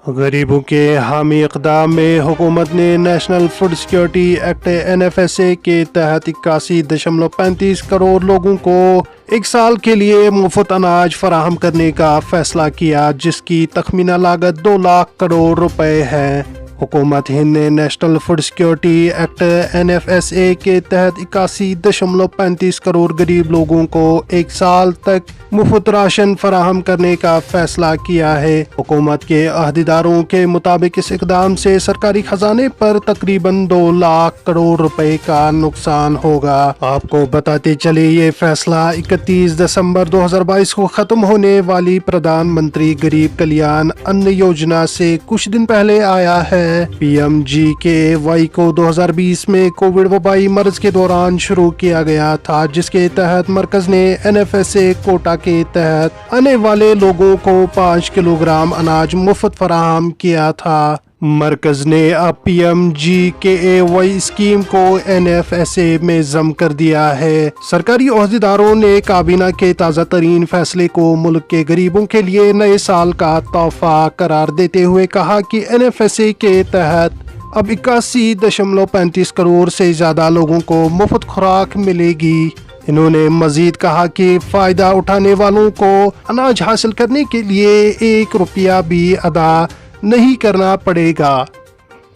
غریبوں کے حامی اقدام میں حکومت نے national food security act NFSA کے تحت 81.35 کروڑ لوگوں کو ایک سال کے لیے مفت اناج فراہم کرنے کا فیصلہ کیا، جس کی تخمینہ لاگت 2 لاکھ کروڑ روپے ہے۔ حکومت ہند نے national food security act NFSA کے تحت 81.35 کروڑ غریب لوگوں کو ایک سال تک مفت راشن فراہم کرنے کا فیصلہ کیا ہے۔ حکومت کے عہدیداروں کے مطابق اس اقدام سے سرکاری خزانے پر تقریباً 2 لاکھ کروڑ روپے کا نقصان ہوگا۔ آپ کو بتاتے چلے یہ فیصلہ 31 دسمبر 2022 کو ختم ہونے والی پردھان منتری غریب کلیان ان یوجنا سے کچھ دن پہلے آیا ہے۔ PMGKY کو 2020 میں کووڈ وبائی مرض کے دوران شروع کیا گیا تھا، جس کے تحت مرکز نے NFSA کوٹا کے تحت آنے والے لوگوں کو 5 کلو گرام اناج مفت فراہم کیا تھا۔ مرکز نے اب PMGKY اسکیم کو NFSA میں ضم کر دیا ہے۔ سرکاری عہدیداروں نے کابینہ کے تازہ ترین فیصلے کو ملک کے غریبوں کے لیے نئے سال کا تحفہ قرار دیتے ہوئے کہا کہ NFSA کے تحت اب 81.35 کروڑ سے زیادہ لوگوں کو مفت خوراک ملے گی۔ انہوں نے مزید کہا کہ فائدہ اٹھانے والوں کو اناج حاصل کرنے کے لیے 1 روپیہ بھی ادا نہیں کرنا پڑے گا۔